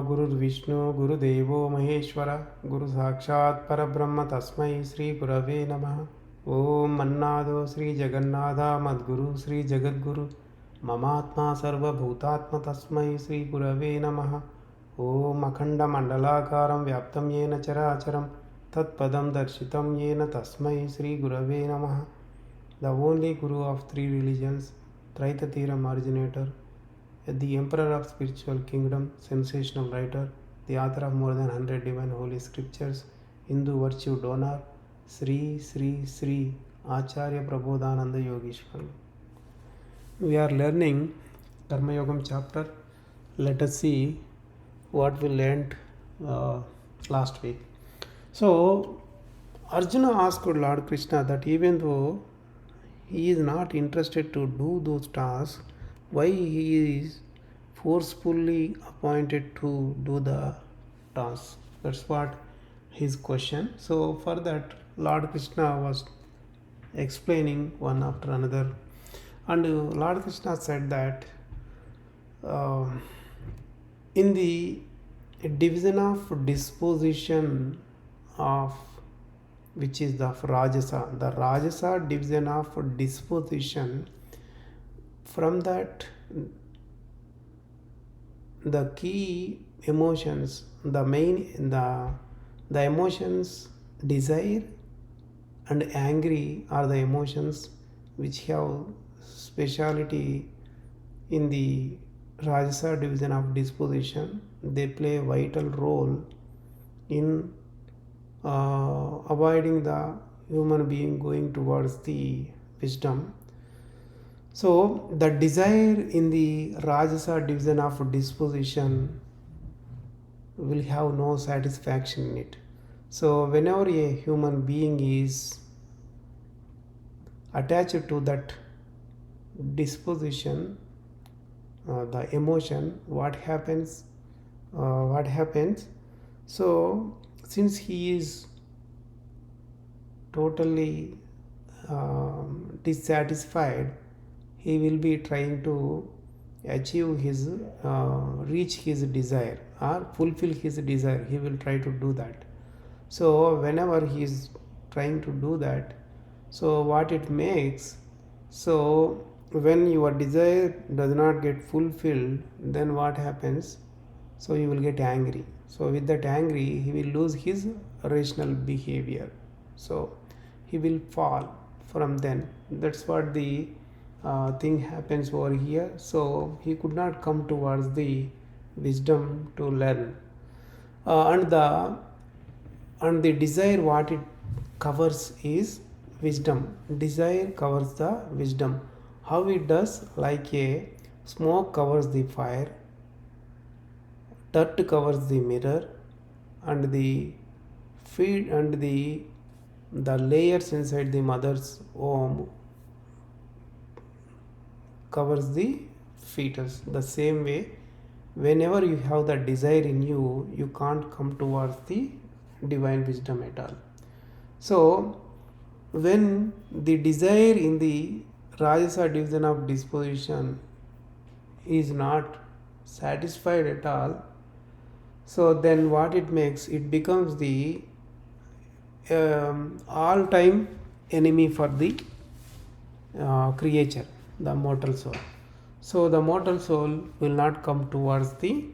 Gurur Vishnu Guru Devo Maheshwara Guru Sakshat Parabrahma Tasmai Sri Gurave Namaha. Om Mannado Sri Jagannatha Madguru Sri Jagadguru Mamatma Sarva Bhutatma Tasmai Sri Gurave Namaha. Om Akhanda Mandalakaram Vyaptam Yena Characharam Tatpadam Darshitam Yena Tasmai Sri Gurave Namaha. The only Guru of three religions, Traitatiram originator, the Emperor of Spiritual Kingdom, sensational writer, the author of more than 100 divine holy scriptures, Hindu virtue donor, Sri Sri Sri Acharya Prabodhananda Yogeshwar. We are learning Karma Yogam chapter. Let us see what we learned last week. So, Arjuna asked Lord Krishna that even though he is not interested to do those tasks, why he is forcefully appointed to do the tasks? That's what his question. So for that, Lord Krishna was explaining one after another, and Lord Krishna said that in the division of disposition of which is the Rajasa division of disposition, from that the key emotions, the emotions desire and angry are the emotions which have speciality in the Rajasa division of disposition. They play a vital role in avoiding the human being going towards the wisdom. So the desire in the Rajasa division of disposition will have no satisfaction in it. So whenever a human being is attached to that disposition, the emotion, what happens? So since he is totally dissatisfied, he will be trying to achieve his reach his desire or fulfill his desire. He will try to do that. So whenever he is trying to do that, so what it makes, so when your desire does not get fulfilled, then what happens? So you will get angry. So with that angry, he will lose his rational behavior. So he will fall from then. That's what the thing happens over here. So he could not come towards the wisdom to learn. And the desire, what it covers is wisdom. Desire covers the wisdom. How it does? Like a smoke covers the fire, dirt covers the mirror, and the feed and the layers inside the mother's womb covers the fetus. The same way, whenever you have the desire in you, you can't come towards the divine wisdom at all. So when the desire in the Rajasa division of disposition is not satisfied at all, so then what it makes, it becomes the all-time enemy for the creature, the mortal soul. So the mortal soul will not come towards the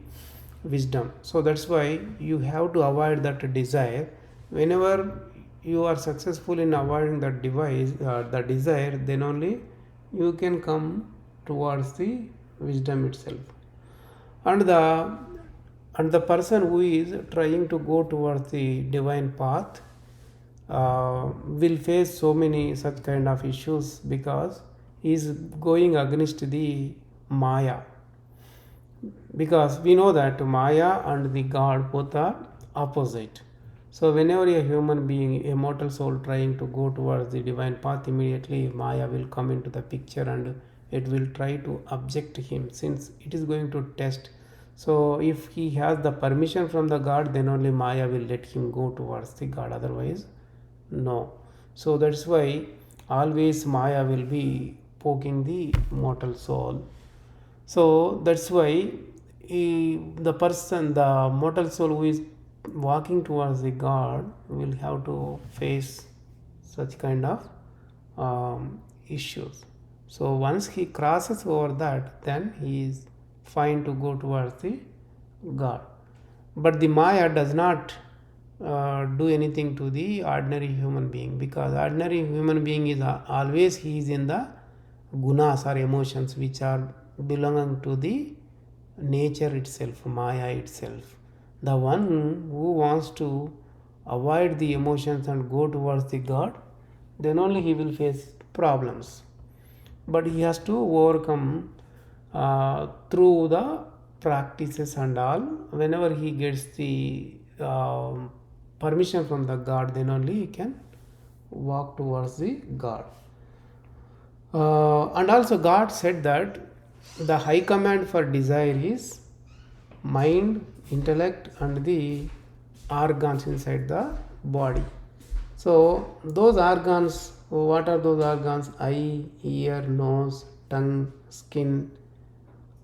wisdom. So that's why you have to avoid that desire. Whenever you are successful in avoiding that the desire, then only you can come towards the wisdom itself. And the person who is trying to go towards the divine path will face so many such kind of issues, because he is going against the Maya. Because we know that Maya and the God both are opposite. So whenever a human being, a mortal soul trying to go towards the divine path, immediately Maya will come into the picture and it will try to object him, since it is going to test. So if he has the permission from the God, then only Maya will let him go towards the God, otherwise no. So that's why always Maya will be poking the mortal soul. So that's why the person, the mortal soul who is walking towards the God will have to face such kind of issues. So once he crosses over that, then he is fine to go towards the God. But the Maya does not do anything to the ordinary human being, because ordinary human being is always he is in the gunas or emotions which are belonging to the nature itself, Maya itself. The one who wants to avoid the emotions and go towards the God, then only he will face problems. But he has to overcome through the practices and all. Whenever he gets the permission from the God, then only he can walk towards the God. And also God said that the high command for desire is mind, intellect, and the organs inside the body. So those organs, what are those organs? Eye, ear, nose, tongue, skin,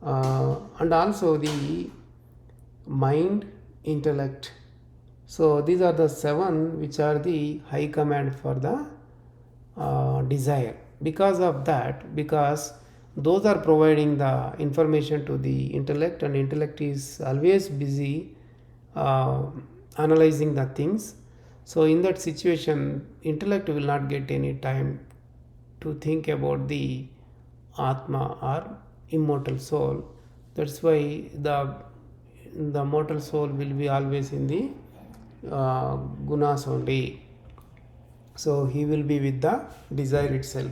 and also the mind, intellect. So these are the 7 which are the high command for the desire. Because of that, because those are providing the information to the intellect, and intellect is always busy analyzing the things. So in that situation, intellect will not get any time to think about the Atma or immortal soul. That's why the mortal soul will be always in the gunas only. So he will be with the desire itself.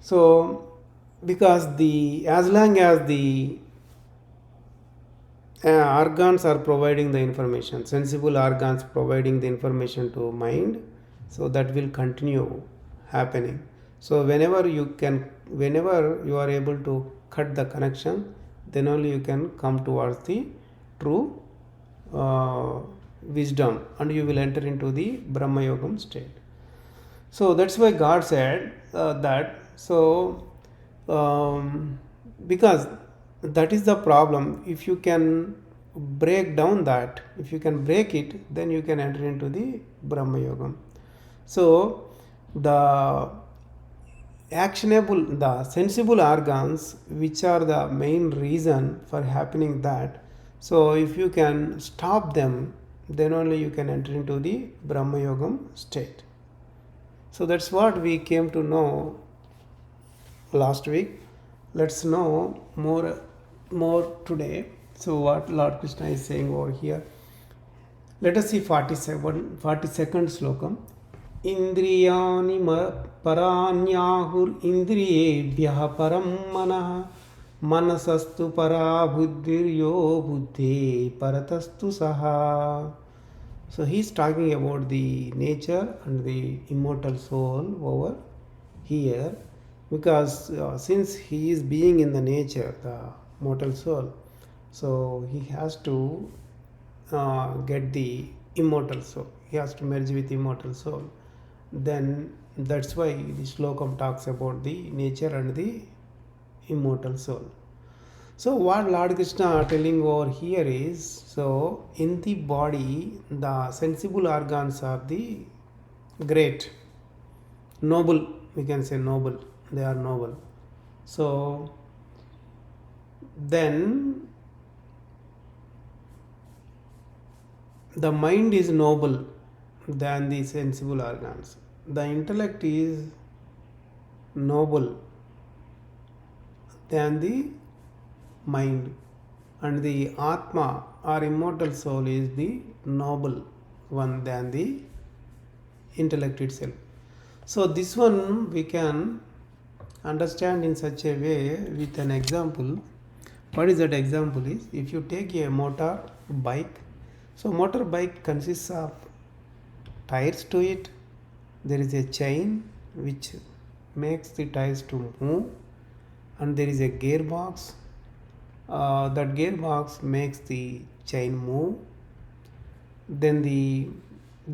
So because as long as the organs are providing the information, sensible organs providing the information to mind, so that will continue happening. So whenever you are able to cut the connection, then only you can come towards the true wisdom, and you will enter into the Brahma Yogam state. So that's why God said that. So because that is the problem. If you can break down that, if you can break it, then you can enter into the Brahma Yogam. So the the sensible organs, which are the main reason for happening that, so if you can stop them, then only you can enter into the Brahma Yogam state. So that's what we came to know last week. Let's know more today. So what Lord Krishna is saying over here. Let us see 42nd slokam. Indriyani paranyahur indriyebhyah param manah manasastu para buddhiryo buddhe paratastu saha. So he is talking about the nature and the immortal soul over here, because since he is being in the nature, the mortal soul, so he has to get the immortal soul. He has to merge with immortal soul. Then that's why the Shlokamu talks about the nature and the immortal soul. So what Lord Krishna are telling over here is, so in the body, the sensible organs are the great, noble, we can say noble, they are noble. So then the mind is noble than the sensible organs. The intellect is noble than the mind, and the Atma or immortal soul is the noble one than the intellect itself. So this one we can understand in such a way with an example. What is that example is, if you take a motor bike, so motor bike consists of tires to it, there is a chain which makes the tires to move, and there is a gearbox. That gearbox makes the chain move. Then the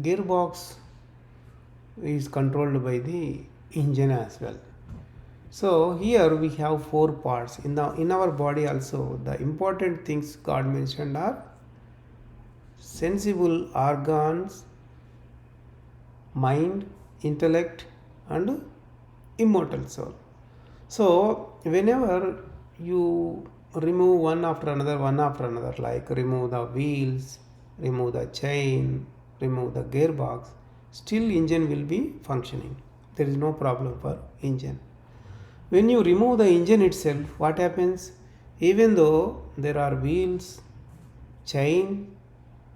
gearbox is controlled by the engine as well. So here we have four parts in our body. Also the important things God mentioned are sensible organs, mind, intellect, and immortal soul. So whenever you remove one after another, like remove the wheels, remove the chain, remove the gearbox, still engine will be functioning. There is no problem for engine. When you remove the engine itself, what happens? Even though there are wheels, chain,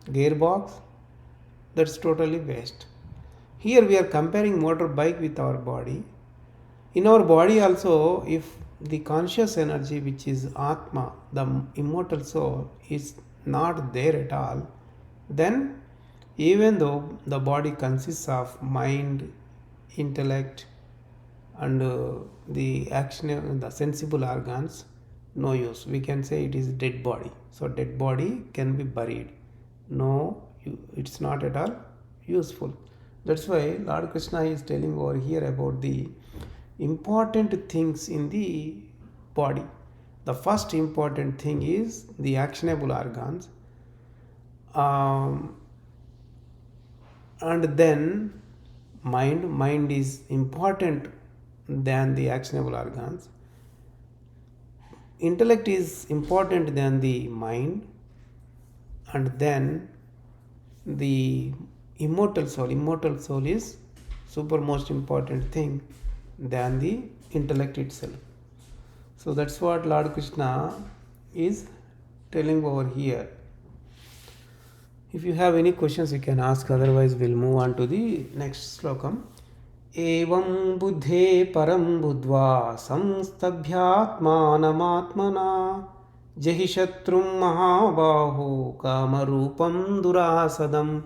gearbox, that's totally waste. Here we are comparing motorbike with our body. In our body also, if the conscious energy, which is Atma, the immortal soul, is not there at all, then even though the body consists of mind, intellect, and the sensible organs, no use. We can say it is dead body. So dead body can be buried. No, it's not at all useful. That's why Lord Krishna is telling over here about the important things in the body. The first important thing is the actionable organs, um, and then mind is important than the actionable organs. Intellect is important than the mind, and then the immortal soul is super most important thing than the intellect itself. So that's what Lord Krishna is telling over here. If you have any questions you can ask, otherwise we'll move on to the next slokam. Evam buddhe param buddhva samstabhyaatmanamaatmana jahi shatrum mahabaho kamarupam durasadam.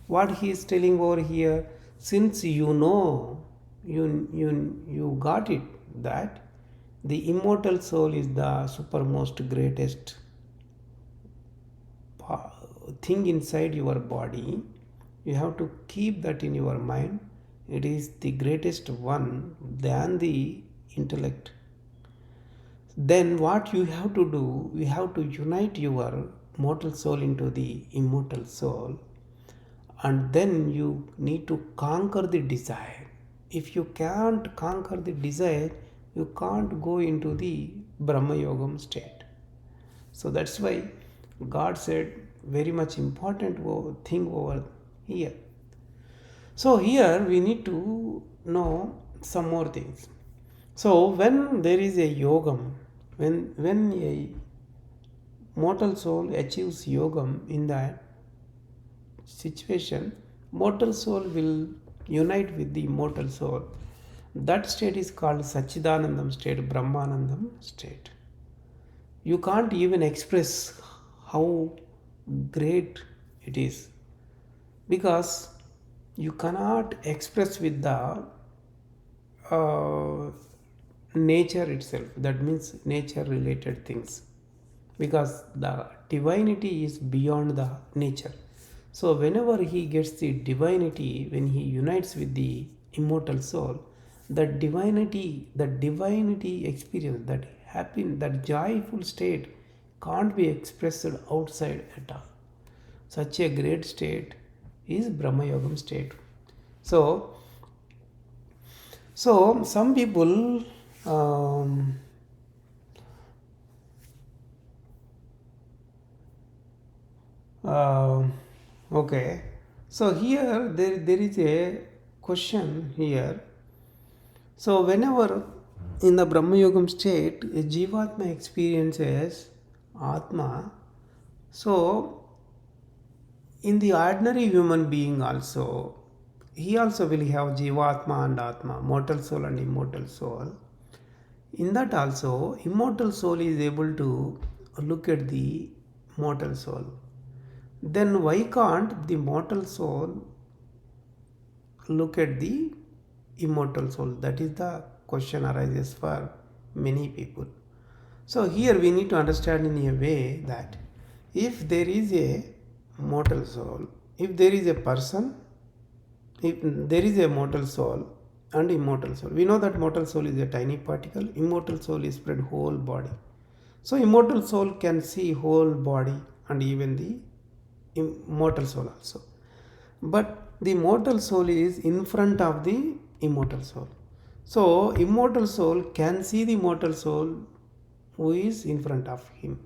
What he is telling over here, since you know, you got it, that the immortal soul is the supermost greatest thing inside your body. You have to keep that in your mind. It is the greatest one than the intellect. Then what you have to do, you have to unite your mortal soul into the immortal soul, and then you need to conquer the desire. If you can't conquer the desire, you can't go into the Brahma Yogam state. So that's why God said very much important thing over here. So here we need to know some more things. So when there is a yogam, when a mortal soul achieves yogam, in that situation, mortal soul will unite with the immortal soul. That state is called Sachidanandam state, Brahmanandam state. You can't even express how great it is, because you cannot express with the nature itself. That means nature related things, because the divinity is beyond the nature. So whenever he gets the divinity, when he unites with the immortal soul, the divinity experience, that happy, that joyful state can't be expressed outside at all. Such a great state is Brahma Yogam state. So some people okay. So here there is a question here. So whenever in the Brahma Yogam state, a Jivatma experiences Atma, so in the ordinary human being also, he also will have Jivatma and Atma, mortal soul and immortal soul. In that also, immortal soul is able to look at the mortal soul. Then why can't the mortal soul look at the immortal soul? That is the question arises for many people. So here we need to understand in a way that if there is a mortal soul, if there is a person, if there is a mortal soul and immortal soul. We know that mortal soul is a tiny particle, immortal soul is spread whole body. So immortal soul can see whole body and even the immortal soul also. But the mortal soul is in front of the immortal soul. So immortal soul can see the mortal soul who is in front of him,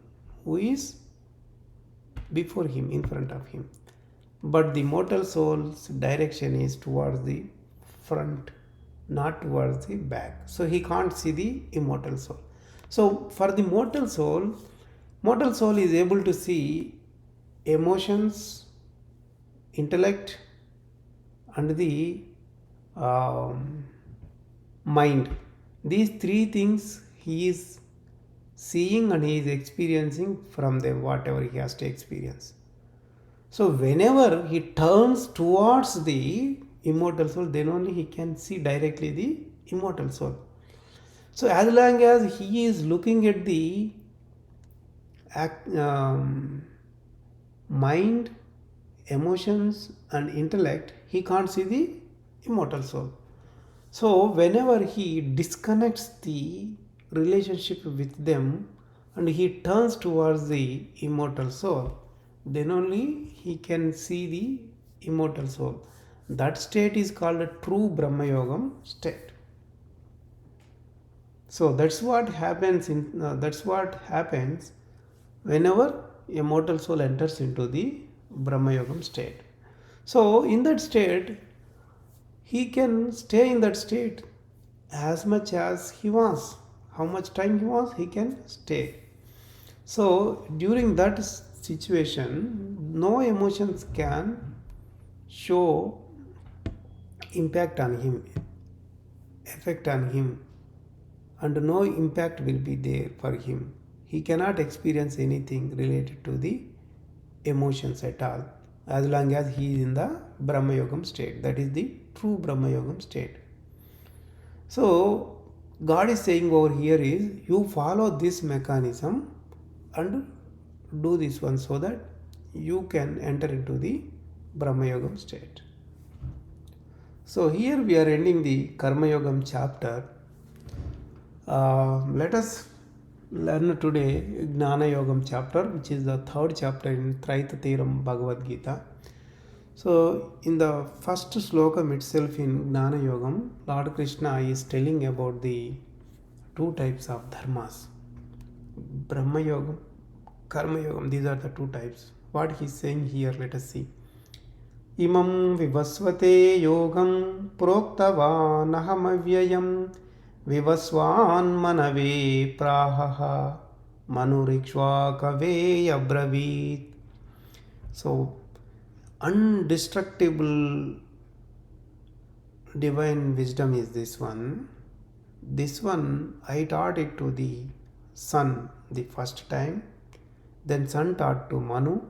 who is before him, in front of him. But the mortal soul's direction is towards the front, not towards the back. So he can't see the immortal soul. So for the mortal soul is able to see emotions, intellect, and the mind. These three things he is seeing and he is experiencing from them, whatever he has to experience. So whenever he turns towards the immortal soul, then only he can see directly the immortal soul. So as long as he is looking at the mind, emotions and intellect, he can't see the immortal soul. So whenever he disconnects the relationship with them and he turns towards the immortal soul, then only he can see the immortal soul. That state is called a true Brahma Yogam state. So that's what happens whenever a mortal soul enters into the Brahma Yogam state. So in that state, he can stay in that state as much as he wants. How much time he wants, he can stay. So during that situation, no emotions can show impact on him, effect on him, and no impact will be there for him. He cannot experience anything related to the emotions at all, as long as he is in the Brahma Yogam state. That is the true Brahma Yogam state. So God is saying over here is, you follow this mechanism and do this one so that you can enter into the Brahma Yogam state. So here we are ending the Karma Yogam chapter. Let us learn today Gnana Yogam chapter, which is the third chapter in Traitatiram Bhagavad Gita. So in the first slokam itself in Gnana Yogam, Lord Krishna is telling about the two types of dharmas, Brahma Yogam, Karma Yogam. These are the two types. What he is saying here, let us see. Imam vivasvate yogam proktavan avyayam vivasvan manave prahaha manurikshva kave abravit. So undestructible divine wisdom is this one. This one I taught it to the son the first time. Then son taught to Manu.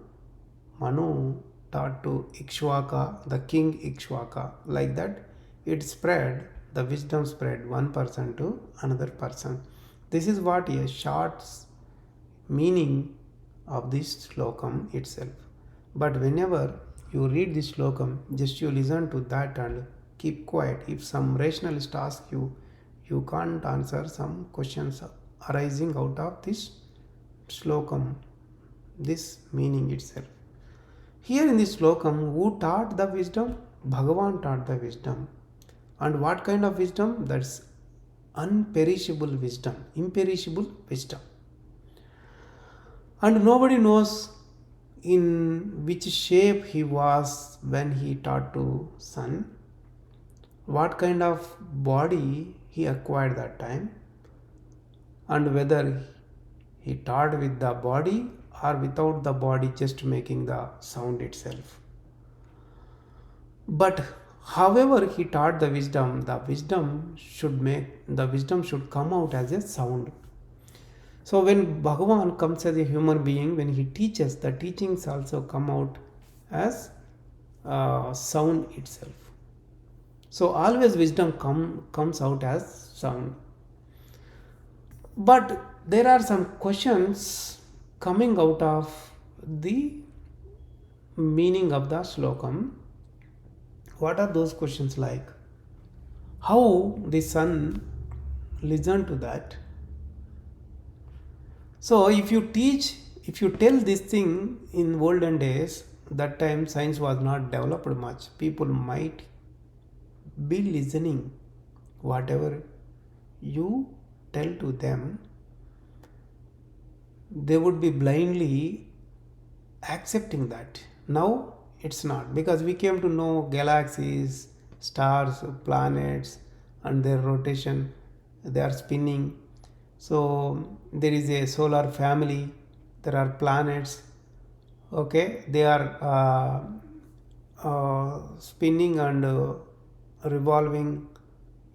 Manu taught to Ikshvaka, the king Ikshvaka. Like that it spread, the wisdom spread one person to another person. This is what a short meaning of this slokam itself. But whenever you read this slokam, just you listen to that and keep quiet. If some rationalist asks you, you can't answer some questions arising out of this slokam, this meaning itself. Here in this slokam, who taught the wisdom? Bhagavan taught the wisdom. And what kind of wisdom? That's unperishable wisdom, imperishable wisdom. And nobody knows in which shape he was when he taught to son, what kind of body he acquired that time, and whether he taught with the body or without the body, just making the sound itself. But however he taught the wisdom should come out as a sound. So when Bhagavan comes as a human being, when he teaches, the teachings also come out as sound itself. So always wisdom comes out as sound. But there are some questions coming out of the meaning of the slokam. What are those questions like? how the sun listened to that. So if you tell this thing in olden days, that time science was not developed much. People might be listening whatever you tell to them. They would be blindly accepting that. Now it's not, because we came to know galaxies, stars, planets, and their rotation. They are spinning. So there is a solar family. There are planets. Okay, they are spinning and revolving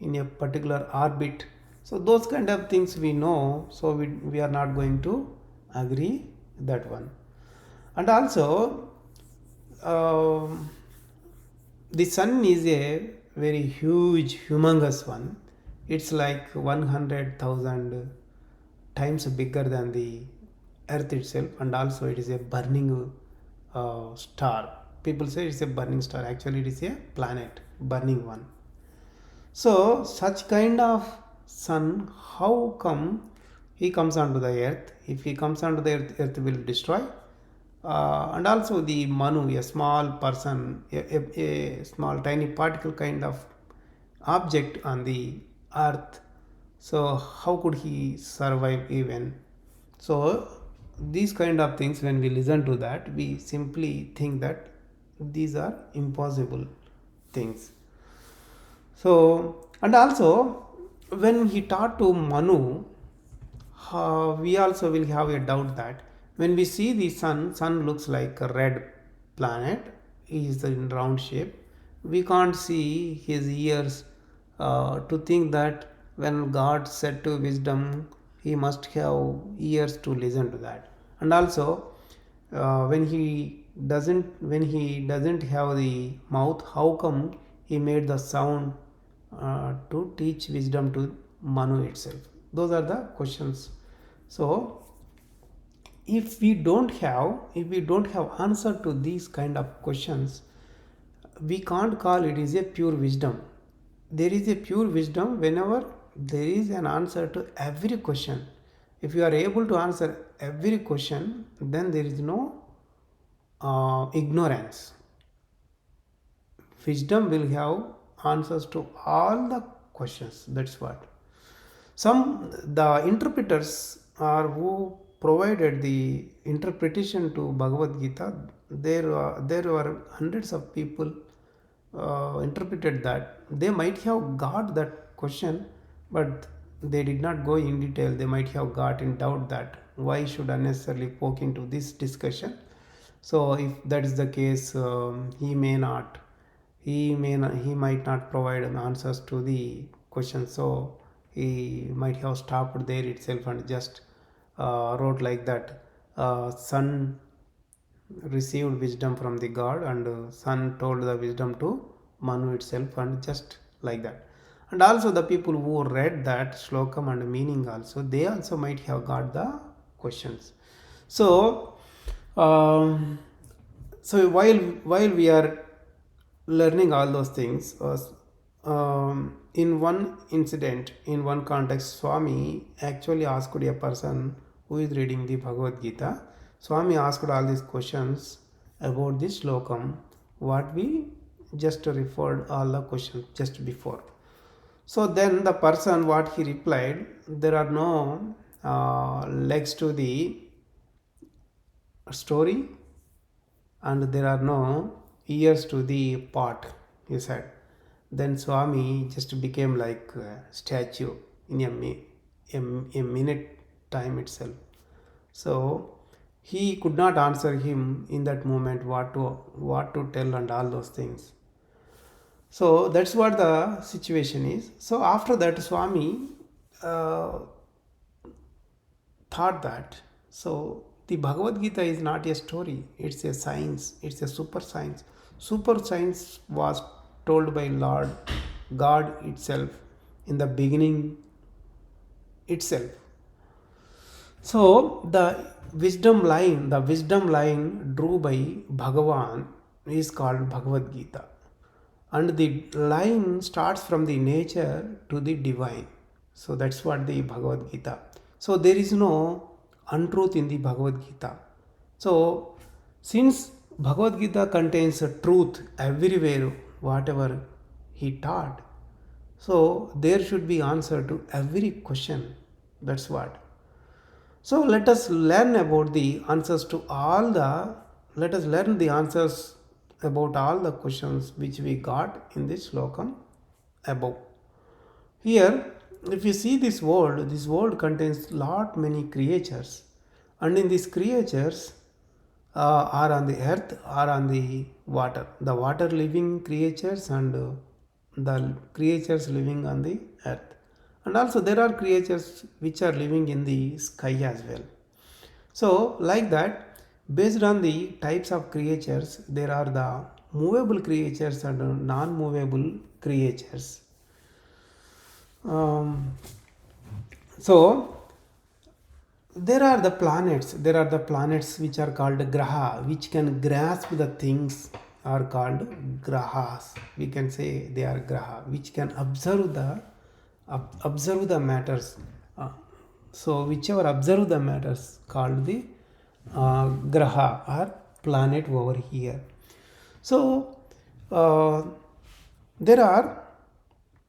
in a particular orbit. So those kind of things we know. So we are not going to agree that one. And also, um the sun is a very huge, humongous one. It's like 100,000 times bigger than the earth itself, and also it is a burning star. People say it's a burning star, actually it is a planet, burning one. So such kind of sun, how come he comes onto the earth? If he comes onto the earth, earth will destroy. And also the Manu, a small person, a small tiny particle kind of object on the earth. So how could he survive even? So these kind of things, when we listen to that, we simply think that these are impossible things. So, and also when he taught to Manu, we also will have a doubt that when we see the sun looks like a red planet, is in round shape. We can't see his ears, to think that when God said to wisdom, he must have ears to listen to that. And also, when he doesn't have the mouth, how come he made the sound to teach wisdom to Manu itself? Those are the questions. So if we don't have answer to these kind of questions, we can't call it is a pure wisdom. There is a pure wisdom whenever there is an answer to every question. If you are able to answer every question, then there is no ignorance. Wisdom will have answers to all the questions. That's what some the interpreters are who provided the interpretation to Bhagavad Gita. There were hundreds of people interpreted that. They might have got that question, but they did not go in detail. They might have got in doubt that why should unnecessarily poke into this discussion. So if that is the case, he might not provide answers to the question. So he might have stopped there itself and just wrote like that. Sun received wisdom from the god, and sun told the wisdom to Manu itself, and just like that. And also the people who read that Shlokam and meaning also, they also might have got the questions. So um, so while we are learning all those things, in one incident, in one context, Swami actually asked a person who is reading the Bhagavad Gita. Swami asked all these questions about this Shlokam, what we just referred all the questions just before. So then the person, what he replied, there are no legs to the story, and there are no ears to the pot, he said. Then Swami just became like a statue in a minute time itself. So he could not answer him in that moment what to tell and all those things. So that's what the situation is. So after that, Swami uh, thought that, so the Bhagavad Gita is not a story, it's a science, it's a super science. Super science was told by Lord God itself in the beginning itself. So the wisdom line drew by Bhagavan is called Bhagavad Gita. and the line starts from the nature to the divine. So that's what the Bhagavad Gita. So there is no untruth in the Bhagavad Gita. So since Bhagavad Gita contains a truth everywhere, whatever he taught, so there should be answer to every question. That's what. So let us learn about the answers to all the, let us learn the answers about all the questions which we got in this Shlokamu above. Here, if you see this world contains lot many creatures, and in these creatures are on the earth or on the water. The water living creatures and the creatures living on the earth. And also there are creatures which are living in the sky as well. So like that, based on the types of creatures, there are the movable creatures and non-movable creatures. Um, so there are the planets which are called graha, which can grasp the things, are called grahas. We can say they are graha, which can observe the matters. So whichever observe the matters called the graha or planet over here. So there are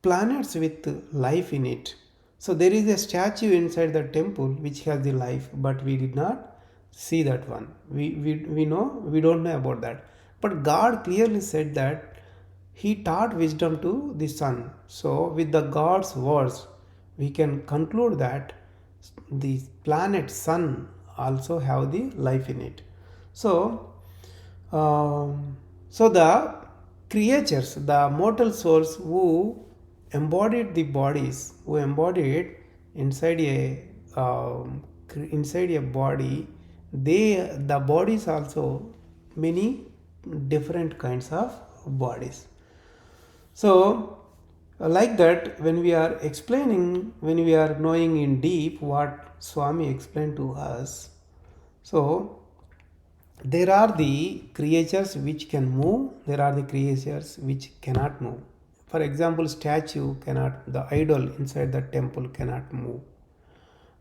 planets with life in it. So there is a statue inside the temple which has the life, but we did not see that one. We don't know about that. But God clearly said that He taught wisdom to the sun. So with the God's words, we can conclude that the planet sun also have the life in it. So so the creatures, the mortal souls who embodied the bodies, who embodied inside a inside a body, the bodies also many different kinds of bodies. So like that, when we are explaining, when we are knowing in deep what Swami explained to us, so there are the creatures which can move, there are the creatures which cannot move. For example, statue cannot, the idol inside the temple cannot move,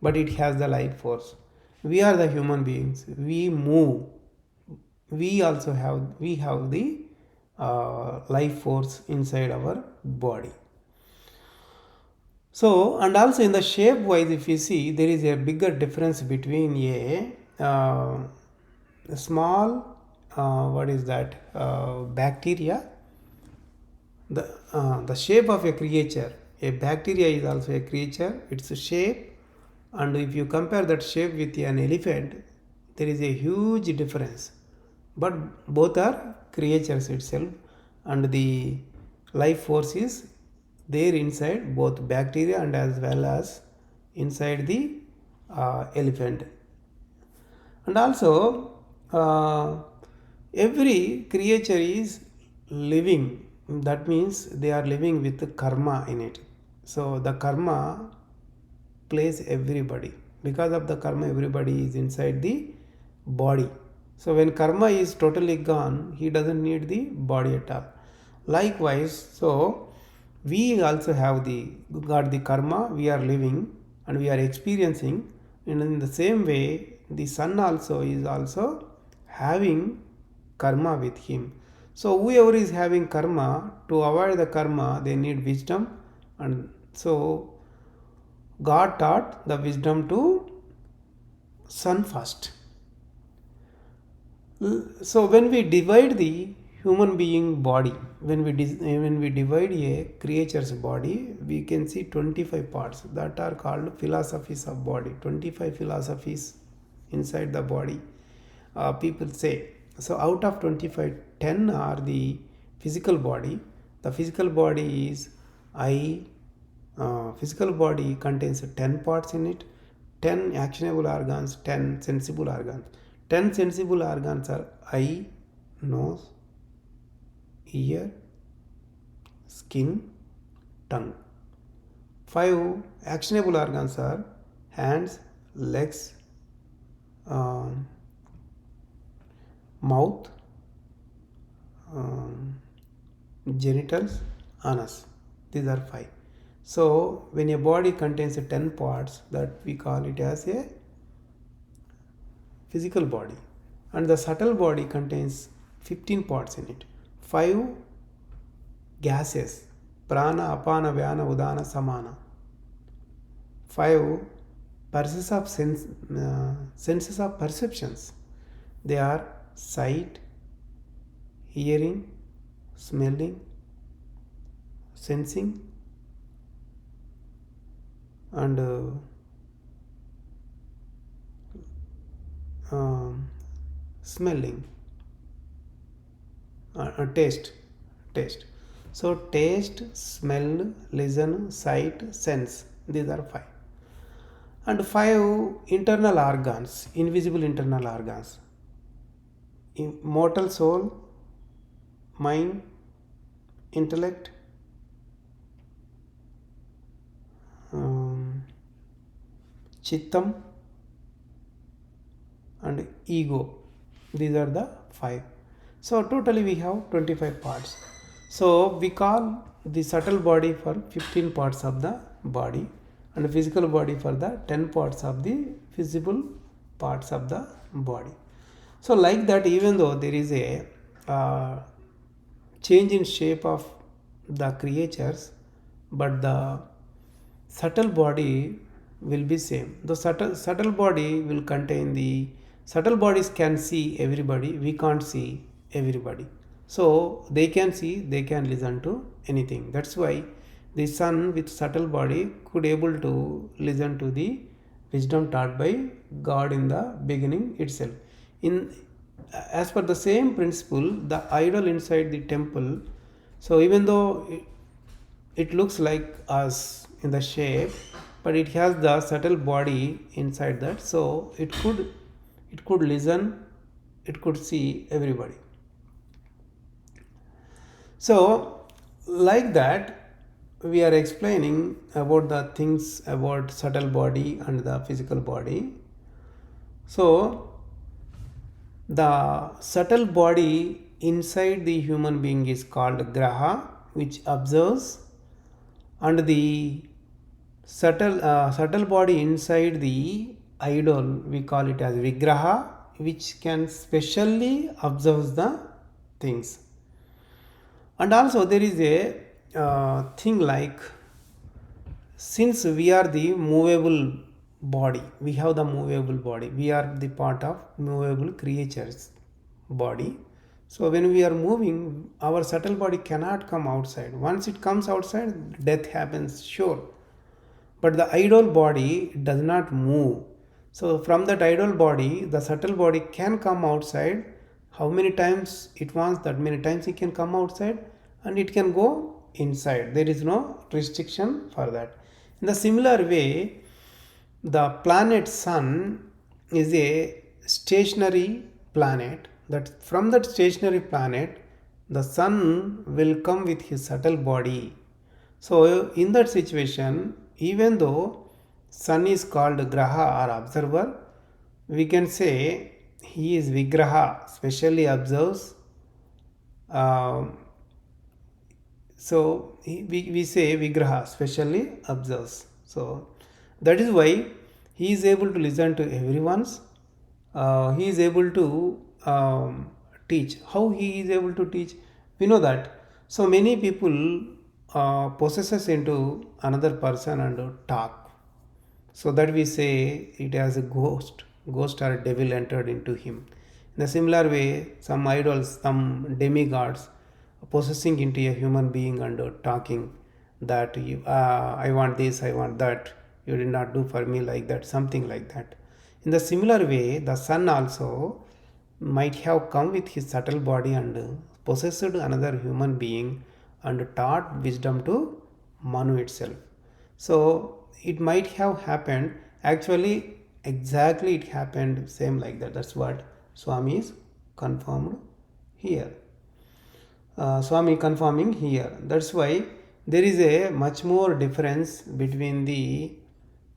but it has the life force. We are the human beings, we move, we have the life force inside our body. So, and also in the shape wise, if you see, there is a bigger difference between a small, what is that, bacteria, the shape of a creature. A bacteria is also a creature, its a shape, and if you compare that shape with an elephant, there is a huge difference. But both are creatures itself, and the life force is there inside both bacteria and as well as inside the elephant. And also every creature is living, that means they are living with karma in it. So the karma plays everybody, because of the karma everybody is inside the body. So when karma is totally gone, he doesn't need the body at all. Likewise, so we also have the got the karma, we are living and we are experiencing, and in the same way the sun also is also having karma with him. So whoever is having karma, to avoid the karma they need wisdom, and so God taught the wisdom to sun first. So when we divide the human being body, when we divide a creature's body, we can see 25 parts that are called philosophies of body. 25 philosophies inside the body. People say, so out of 25, 10 are the physical body. The physical body is physical body contains 10 parts in it, 10 actionable organs, 10 sensible organs. 10 sensible organs are eye, nose, ear, skin, tongue. 5 actionable organs are hands, legs, mouth, genitals, anus. These are 5. So when a body contains 10 parts, that we call it as a physical body, and the subtle body contains 15 parts in it. 5 gases: prana, apana, vyana, udana, samana. 5 senses of perceptions. They are sight, hearing, smelling, sensing, and smelling, taste. So taste, smell, listen, sight, sense. These are 5. And 5 internal organs, invisible internal organs: mortal soul, mind, intellect, chittam, and ego. These are the 5. So totally we have 25 parts. So we call the subtle body for 15 parts of the body, and the physical body for the 10 parts of the visible parts of the body. So like that, even though there is a change in shape of the creatures, but the subtle body will be same. The subtle body will contain the subtle bodies can see everybody. We can't see everybody. So they can see, they can listen to anything. That's why the son with subtle body could able to listen to the wisdom taught by God in the beginning itself. In as per the same principle, the idol inside the temple, so even though it looks like us in the shape, but it has the subtle body inside that, so it could listen, it could see everybody. So like that, we are explaining about the things about subtle body and the physical body. So the subtle body inside the human being is called graha, which observes, and the subtle body inside the idol, we call it as vigraha, which can specially observe the things. And also there is a thing like, since we are the movable body, we have the movable body, we are the part of movable creatures body. So when we are moving, our subtle body cannot come outside. Once it comes outside, death happens, sure. But the idol body does not move. So from that idol body, the subtle body can come outside. How many times it wants, that many times it can come outside, and it can go inside. There is no restriction for that. In the similar way, the planet Sun is a stationary planet. That from that stationary planet, the Sun will come with his subtle body. So in that situation, even though Sun is called Graha or observer, we can say he is Vigraha, specially observes. So we say Vigraha, specially observes. So that is why he is able to listen to everyone's. He is able to teach. How he is able to teach? We know that. So many people possesses into another person and talk. So that we say it as a ghost or devil entered into him. In a similar way, some idols, some demigods possessing into a human being and talking that I want this, I want that, you did not do for me like that, something like that. In the similar way, the Sun also might have come with his subtle body and possessed another human being and taught wisdom to Manu itself. So it might have happened, actually exactly it happened same like that. That's what Swami is confirmed here. Swami confirming here. That's why there is a much more difference between the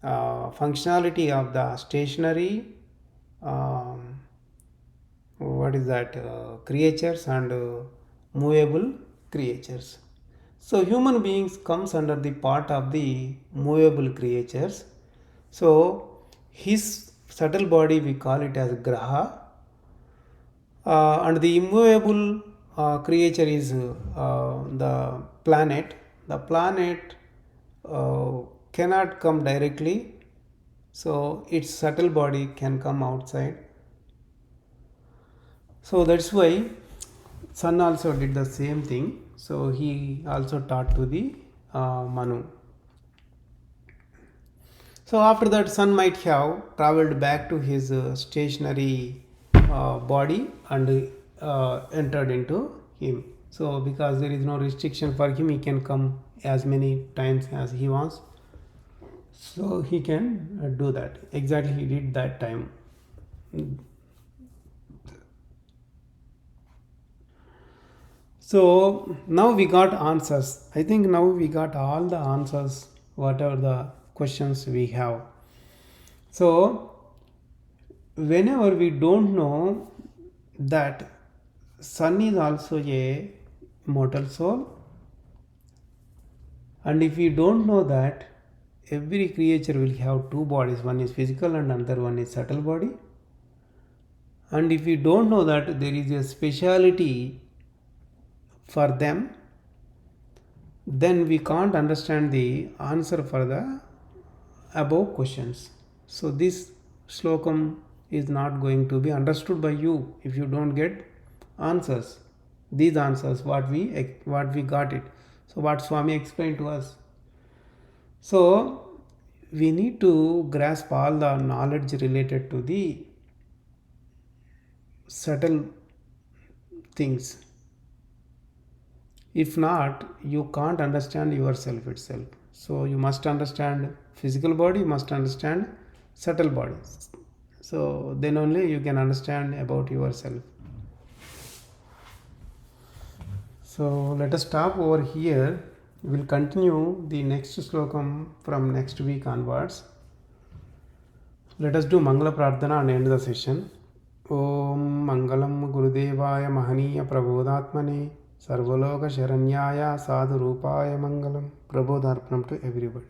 functionality of the stationary what is that creatures and movable creatures. So human beings comes under the part of the movable creatures. So his subtle body we call it as graha, and the immovable creature is the planet. The planet cannot come directly, so its subtle body can come outside. So that's why Sun also did the same thing. So he also taught to the Manu. So after that, Sun might have traveled back to his stationary body and entered into him. So because there is no restriction for him, he can come as many times as he wants. So he can do that. Exactly, he did that time. So now we got answers. I think now we got all the answers, whatever the questions we have. So whenever we don't know that Sun is also a mortal soul, and if we don't know that every creature will have two bodies, one is physical and another one is subtle body, and if we don't know that there is a speciality for them, then we can't understand the answer for the above questions. So this slokam is not going to be understood by you if you don't get answers. These answers what we got it. So what Swami explained to us. So we need to grasp all the knowledge related to the subtle things. If not, you can't understand yourself itself. So you must understand physical body, you must understand subtle bodies. So then only you can understand about yourself. So let us stop over here. We will continue the next slokam from next week onwards. Let us do Mangala Prarthana and end the session. Om Mangalam Gurudevaya Mahaniya Prabodhatmane Sarvaloka Sharanyaya Sadhu Rupaya Mangalam. Prabodharpanam to everybody.